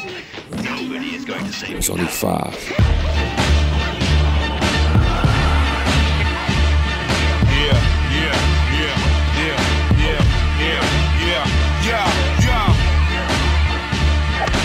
Nobody is going to save you. It's only 5.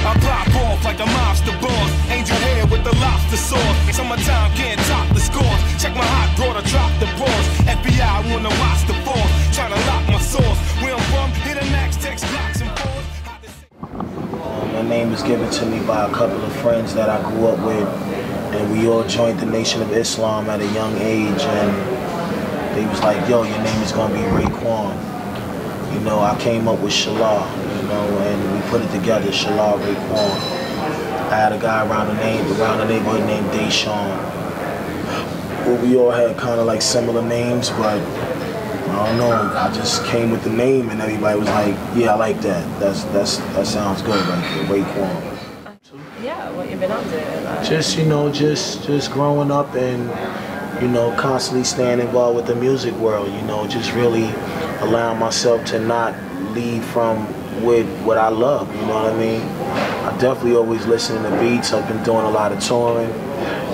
I pop off like a monster boss. Angel hair with the lobster sauce. Summertime can't top the scores. Check my hot broader, drop the pause. FBI wanna watch the force. Tryna lock my source. Where I'm from, hit a max, text blocks and fours. My name was given to me by a couple of friends that I grew up with, and we all joined the Nation of Islam at a young age, and they was like, yo, your name is gonna be Raekwon. You know, I came up with Shala, you know, and we put it together, Shala Raekwon. I had a guy around the neighborhood named Deshaun. Well, we all had kind of like similar names, but I don't know, I just came with the name and everybody was like, yeah, I like that. That sounds good right there, Raekwon. Yeah, what you been up to? Just, you know, just growing up and, you know, constantly staying involved with the music world, you know, just really allowing myself to not leave from with what I love, you know what I mean? I definitely always listening to beats. I've been doing a lot of touring,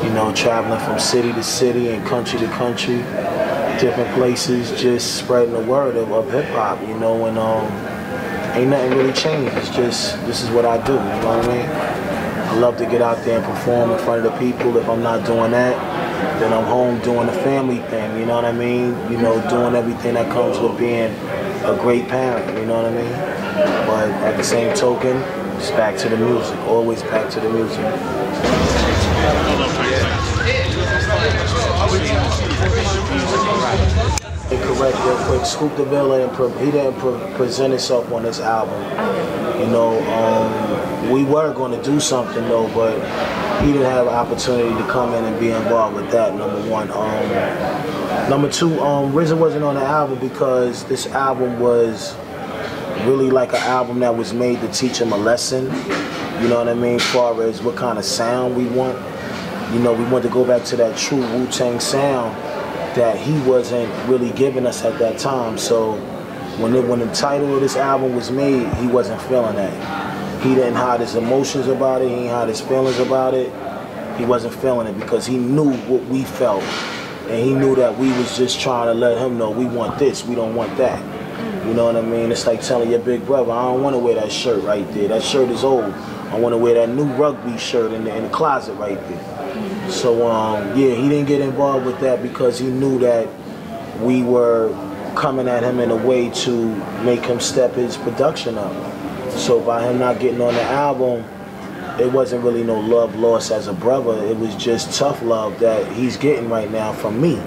you know, traveling from city to city and country to country, different places, just spreading the word of hip-hop, you know, and ain't nothing really changed. It's just, this is what I do, you know what I mean? I love to get out there and perform in front of the people. If I'm not doing that, then I'm home doing the family thing, you know what I mean? You know, doing everything that comes with being a great parent, you know what I mean? But at the same token, it's back to the music, always back to the music. Correct, real quick. Scoop DeVille, he didn't present himself on this album. You know, we were going to do something though, but he didn't have an opportunity to come in and be involved with that, number one. Number two, RZA wasn't on the album because this album was really like an album that was made to teach him a lesson. You know what I mean? As far as what kind of sound we want. You know, we want to go back to that true Wu-Tang sound that he wasn't really giving us at that time. So when the title of this album was made, he wasn't feeling that. He didn't hide his emotions about it, he didn't hide his feelings about it. He wasn't feeling it because he knew what we felt. And he knew that we was just trying to let him know we want this, we don't want that. You know what I mean? It's like telling your big brother, I don't want to wear that shirt right there. That shirt is old. I want to wear that new rugby shirt in the closet right there. So, yeah, he didn't get involved with that because he knew that we were coming at him in a way to make him step his production up. So by him not getting on the album, it wasn't really no love lost as a brother. It was just tough love that he's getting right now from me.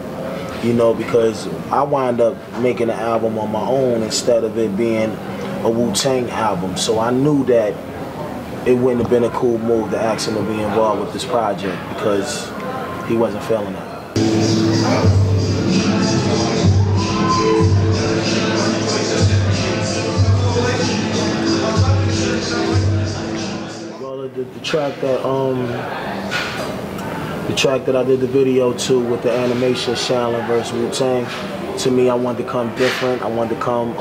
You know, because I wound up making an album on my own instead of it being a Wu-Tang album. So I knew that it wouldn't have been a cool move to ask him to be involved with this project because he wasn't feeling it. Well, the track that I did the video to with the animation Shaolin vs. Wu-Tang, to me I wanted to come different. I wanted to come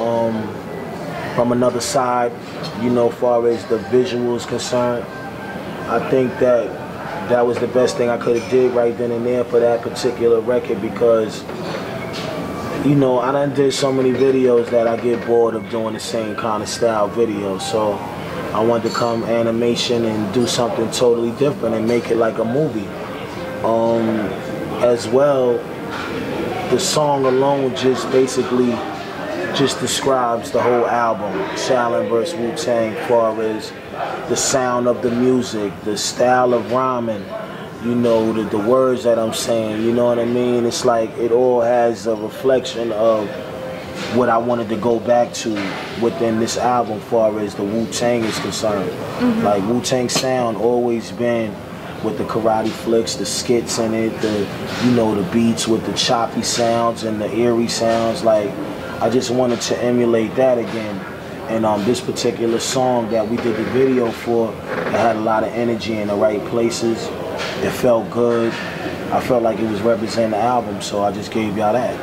from another side, you know, as far as the visuals concerned. I think that was the best thing I could have did right then and there for that particular record because, you know, I done did so many videos that I get bored of doing the same kind of style videos. So I wanted to come animation and do something totally different and make it like a movie. As well, the song alone just basically describes the whole album, Shaolin vs. Wu-Tang, as far as the sound of the music, the style of rhyming, you know, the words that I'm saying, you know what I mean? It's like it all has a reflection of what I wanted to go back to within this album as far as the Wu-Tang is concerned. Like Wu-Tang sound always been with the karate flicks, the skits in it, you know, the beats with the choppy sounds and the eerie sounds. Like, I just wanted to emulate that again. And this particular song that we did the video for, it had a lot of energy in the right places. It felt good. I felt like it was representing the album, so I just gave y'all that.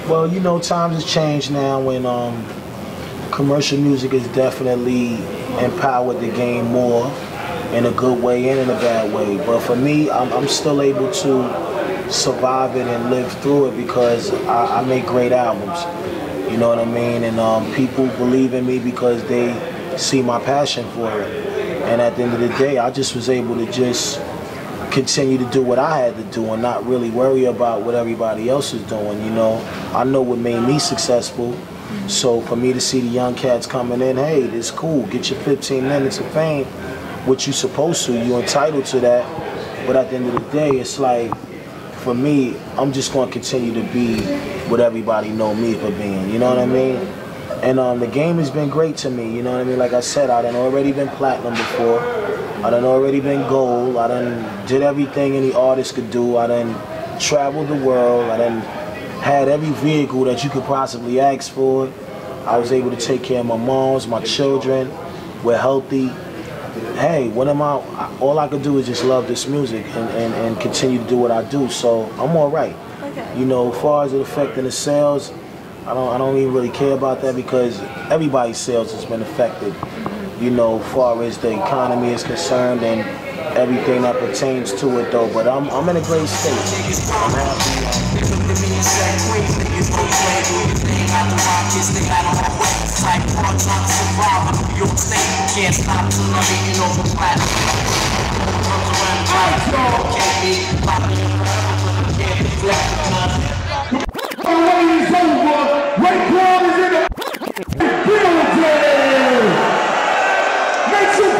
Well, you know, times has changed now when commercial music has definitely empowered the game more in a good way and in a bad way. But for me, I'm still able to survive it and live through it because I make great albums. You know what I mean? And people believe in me because they see my passion for it. And at the end of the day, I just was able to just continue to do what I had to do and not really worry about what everybody else is doing, you know. I know what made me successful. So for me to see the young cats coming in, hey, it's cool, get your 15 minutes of fame, what you supposed to, you're entitled to that. But at the end of the day, it's like, for me, I'm just going to continue to be what everybody know me for being, you know what I mean? And the game has been great to me, you know what I mean? Like I said, I done already been platinum before. I done already been gold. I done did everything any artist could do. I done traveled the world. I done had every vehicle that you could possibly ask for. I was able to take care of my moms, my children. We're healthy. Hey, what am I? All I could do is just love this music and continue to do what I do. So I'm all right. Okay. You know, as far as it affecting the sales, I don't even really care about that because everybody's sales has been affected. You know, as far as the economy is concerned and everything that pertains to it, though. But I'm in a great state. I'm happy. Raekwon is in the building! Make some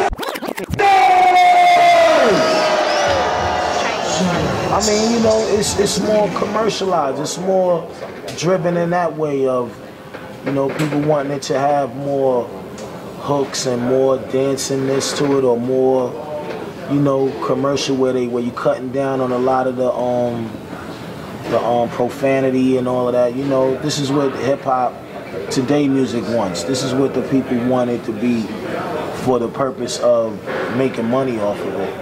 I mean, you know, it's more commercialized. It's more driven in that way of, you know, people wanting it to have more hooks and more dancingness to it, or more, you know, commercial where you cutting down on a lot of the profanity and all of that. You know, this is what hip hop today music wants. This is what the people want it to be for the purpose of making money off of it.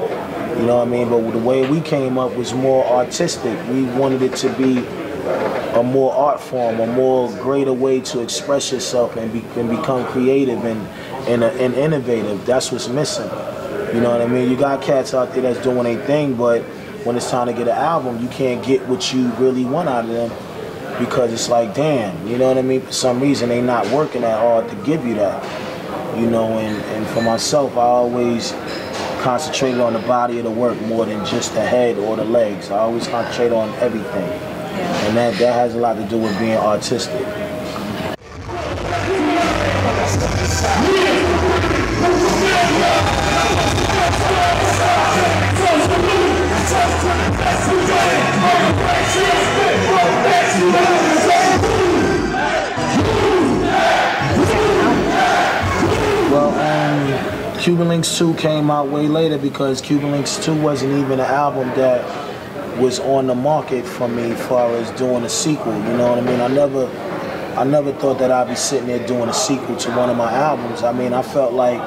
You know what I mean? But the way we came up was more artistic. We wanted it to be a more art form, a more greater way to express yourself and become creative and innovative. That's what's missing. You know what I mean? You got cats out there that's doing their thing, but when it's time to get an album, you can't get what you really want out of them because it's like, damn, you know what I mean? For some reason, they not working that hard to give you that. You know, and for myself, I always concentrated on the body of the work more than just the head or the legs. I always concentrate on everything. Yeah. And that has a lot to do with being artistic. Cuban Linx 2 came out way later because Cuban Linx 2 wasn't even an album that was on the market for me as far as doing a sequel, you know what I mean? I never thought that I'd be sitting there doing a sequel to one of my albums. I mean, I felt like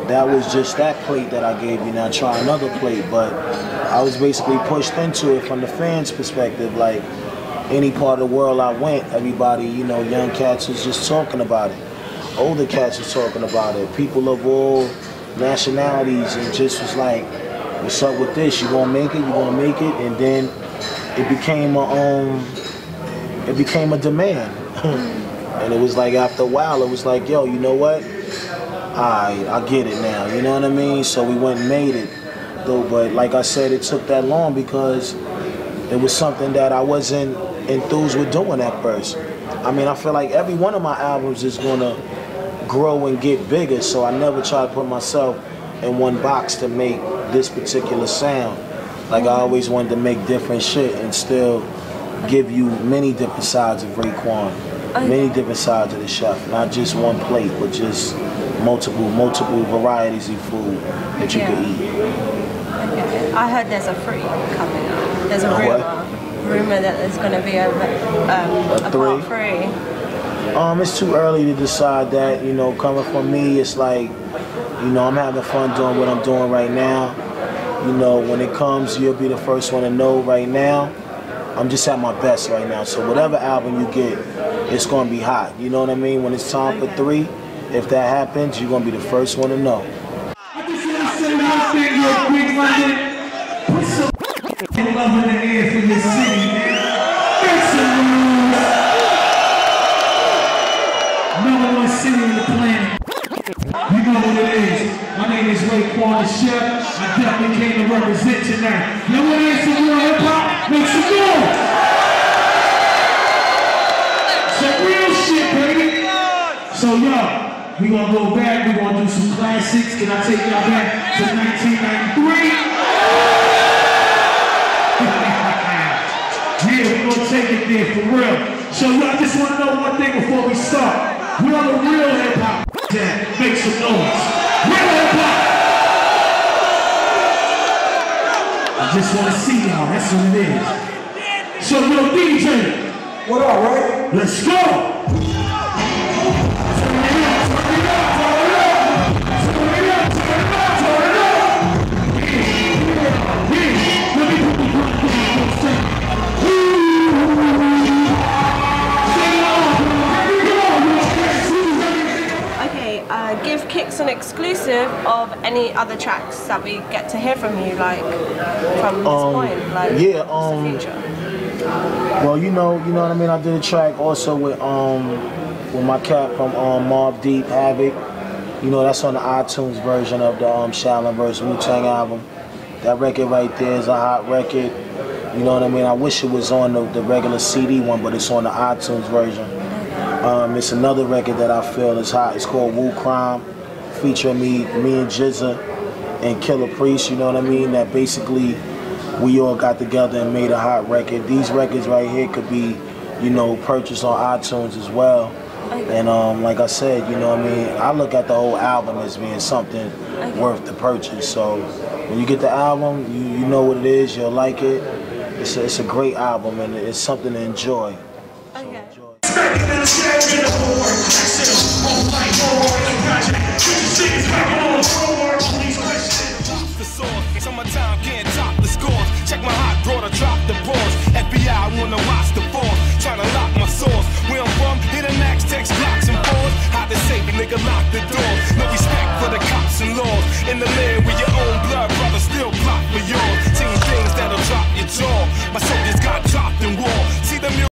that was just that plate that I gave you, now try another plate, but I was basically pushed into it from the fans' perspective. Like, any part of the world I went, everybody, you know, young cats was just talking about it. Older cats was talking about it. People of all nationalities, and just was like, what's up with this? You gonna make it? You gonna make it? And then it became a demand. And it was like, after a while, it was like, yo, you know what? I get it now. You know what I mean? So we went and made it. Though, but like I said, it took that long because it was something that I wasn't enthused with doing at first. I mean, I feel like every one of my albums is gonna grow and get bigger, so I never try to put myself in one box to make this particular sound. Like, I always wanted to make different shit and still give you many different sides of Raekwon, many different sides of the chef, not just one plate, but just multiple varieties of food that you could eat. Okay. I heard there's a free coming up. There's a rumor that there's going to be a part 3. It's too early to decide that. You know, coming from me, it's like, you know, I'm having fun doing what I'm doing right now. You know, when it comes, you'll be the first one to know right now. I'm just at my best right now. So whatever album you get, it's gonna be hot. You know what I mean? When it's time for 3, if that happens, you're gonna be the first one to know. I just want to say one thing real quick, London. Put some love in the air for your city, man. Make some moves. Number 1 city on the planet. You know what it is. My name is Raekwon Kix. I definitely came to represent tonight. You want to hear some real hip-hop? Make some noise. Some real shit, baby. So, y'all, we gonna go back. We gonna do some classics. Can I take y'all back to 1993? Yeah, we gonna take it there for real. So, y'all just wanna know one thing before we start. Where are the real hip-hop at? Make some noise. Real hip-hop. I just wanna see y'all. That's what it is. So, yo, DJ. What up, right? Let's go. Give Kix an exclusive of any other tracks that we get to hear from you, like from this point, like yeah, the future. Well, you know what I mean. I did a track also with my cat from Mobb Deep, Havoc. You know, that's on the iTunes version of the Shaolin vs. Wu-Tang album. That record right there is a hot record. You know what I mean. I wish it was on the regular CD one, but it's on the iTunes version. It's another record that I feel is hot. It's called Wu Crime, featuring me and Jizza and Killer Priest. You know what I mean? That basically we all got together and made a hot record. These records right here could be, you know, purchased on iTunes as well. And like I said, you know what I mean? I look at the whole album as being something worth the purchase. So when you get the album, you know what it is. You'll like it. It's a great album and it's something to enjoy. Summertime can't top the scores. Check my hot broader, drop the balls. FBI wanna watch the balls. Tryna lock my source. Where I'm from, hit a max, text blocks and balls. How to say, nigga, lock the door. No respect for the cops and laws. In the